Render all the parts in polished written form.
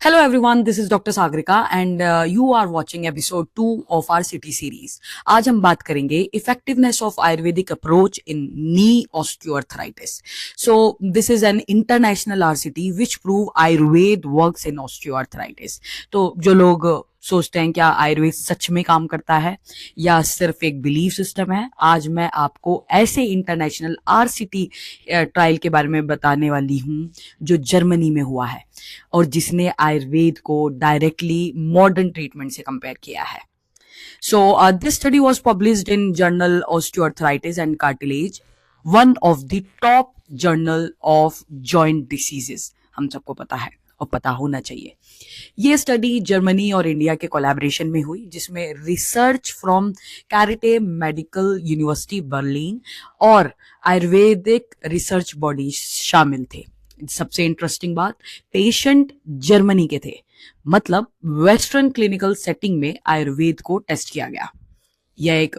Hello everyone, this is Dr. Sagrika and you are watching episode 2 of our city series. आज हम बात करेंगे effectiveness of Ayurvedic approach in knee osteoarthritis. So this is an international RCT which prove Ayurved works in osteoarthritis. तो जो लोग सोचते हैं क्या आयुर्वेद सच में काम करता है या सिर्फ एक बिलीफ सिस्टम है, आज मैं आपको ऐसे इंटरनेशनल आरसीटी ट्रायल के बारे में बताने वाली हूँ जो जर्मनी में हुआ है और जिसने आयुर्वेद को डायरेक्टली मॉडर्न ट्रीटमेंट से कंपेयर किया है. So this study was published in journal Osteoarthritis and Cartilage, one of the top journal of joint diseases. हम सबको पता है और पता होना चाहिए. ये स्टडी जर्मनी और इंडिया के कोलैबोरेशन में हुई जिसमें research from karate medical university Berlin और आयुर्वेदिक रिसर्च बॉडी शामिल थे. सबसे इंटरेस्टिंग बात, पेशेंट जर्मनी के थे, मतलब वेस्टर्न क्लिनिकल सेटिंग में आयुर्वेद को टेस्ट किया गया. यह एक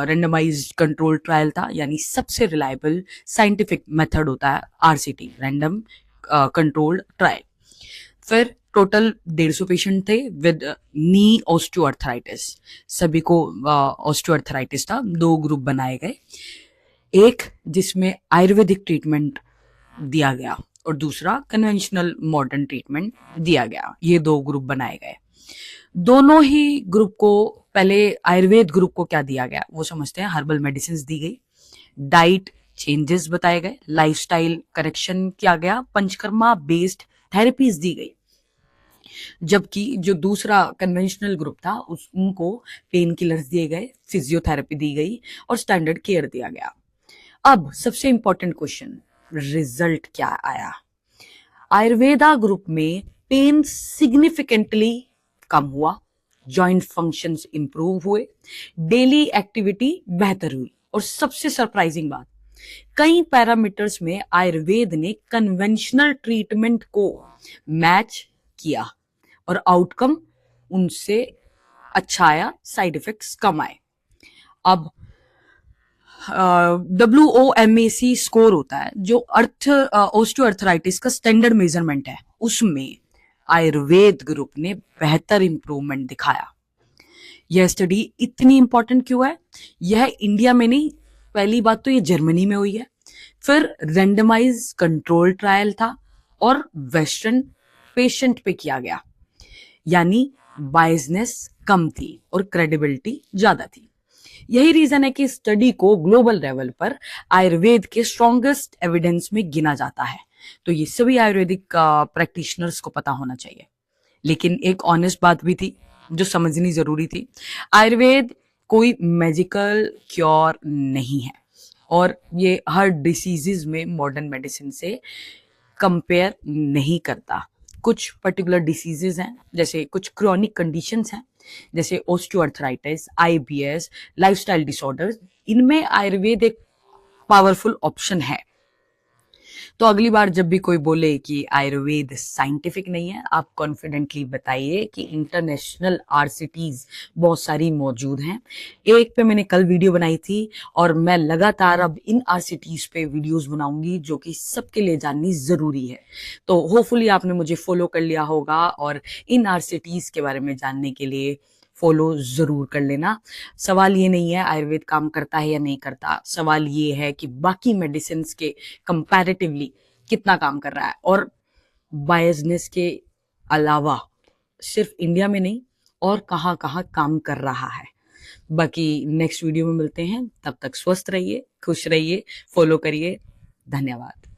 रेंडमाइज्ड कंट्रोल ट्रायल था, यानी सबसे रिलायबल साइंटिफिक मेथड होता है आरसीटी, रैंडम कंट्रोल्ड ट्रायल. फिर टोटल 150 पेशेंट थे विद नी ऑस्टियोआर्थराइटिस. सभी को ऑस्टियोआर्थराइटिस था. 2 ग्रुप बनाए गए, एक जिसमें आयुर्वेदिक ट्रीटमेंट दिया गया और दूसरा कन्वेंशनल मॉडर्न ट्रीटमेंट दिया गया. ये 2 ग्रुप बनाए गए. दोनों ही ग्रुप को, पहले आयुर्वेद ग्रुप को क्या दिया गया वो समझते हैं. हर्बल मेडिसिन दी गई, डाइट चेंजेस बताए गए, लाइफस्टाइल करेक्शन किया गया, पंचकर्मा बेस्ड थेरेपीज दी गई. जबकि जो दूसरा कन्वेंशनल ग्रुप था उनको पेन किलर्स दिए गए, फिजियोथेरेपी दी गई और स्टैंडर्ड केयर दिया गया. अब सबसे इंपॉर्टेंट क्वेश्चन, रिजल्ट क्या आया? आयुर्वेदा ग्रुप में पेन सिग्निफिकेंटली कम हुआ, जॉइंट फंक्शंस इंप्रूव हुए, डेली एक्टिविटी बेहतर हुई और सबसे सरप्राइजिंग बात, कई पैरामीटर्स में आयुर्वेद ने कन्वेंशनल ट्रीटमेंट को मैच किया और आउटकम उनसे अच्छा आया, साइड इफेक्ट्स कम आए. अब WOMAC स्कोर होता है जो ऑस्टियोआर्थराइटिस का स्टैंडर्ड मेजरमेंट है, उसमें आयुर्वेद ग्रुप ने बेहतर इंप्रूवमेंट दिखाया. यह स्टडी इतनी इंपॉर्टेंट क्यों है? यह इंडिया में नहीं, पहली बात तो ये जर्मनी में हुई है, फिर रेंडमाइज कंट्रोल ट्रायल था और वेस्टर्न पेशेंट पे किया गया, यानी बायसनेस कम थी और क्रेडिबिलिटी ज्यादा थी. यही रीजन है कि स्टडी को ग्लोबल लेवल पर आयुर्वेद के स्ट्रॉन्गेस्ट एविडेंस में गिना जाता है. तो ये सभी आयुर्वेदिक प्रैक्टिशनर्स को पता होना चाहिए. लेकिन एक ऑनेस्ट बात भी थी जो समझनी जरूरी थी. आयुर्वेद कोई मैजिकल क्योर नहीं है और ये हर डिसीजेज में मॉडर्न मेडिसिन से कंपेयर नहीं करता. कुछ पर्टिकुलर डिसीजेज हैं, जैसे कुछ क्रॉनिक कंडीशंस हैं जैसे ऑस्टियोआर्थराइटिस, IBS, लाइफस्टाइल डिसऑर्डर्स, इनमें आयुर्वेद एक पावरफुल ऑप्शन है. तो अगली बार जब भी कोई बोले कि आयुर्वेद साइंटिफिक नहीं है, आप कॉन्फिडेंटली बताइए कि इंटरनेशनल आरसीटीज बहुत सारी मौजूद हैं. एक पे मैंने कल वीडियो बनाई थी और मैं लगातार अब इन आरसीटीज पे वीडियोस बनाऊंगी जो कि सबके लिए जाननी जरूरी है. तो होपफुली आपने मुझे फॉलो कर लिया होगा और इन आरसीटीज के बारे में जानने के लिए फॉलो जरूर कर लेना. सवाल ये नहीं है आयुर्वेद काम करता है या नहीं करता, सवाल ये है कि बाकी मेडिसिन के कंपैरेटिवली कितना काम कर रहा है और बायसनेस के अलावा सिर्फ इंडिया में नहीं और कहाँ कहाँ काम कर रहा है. बाकी नेक्स्ट वीडियो में मिलते हैं, तब तक स्वस्थ रहिए, खुश रहिए, फॉलो करिए. धन्यवाद.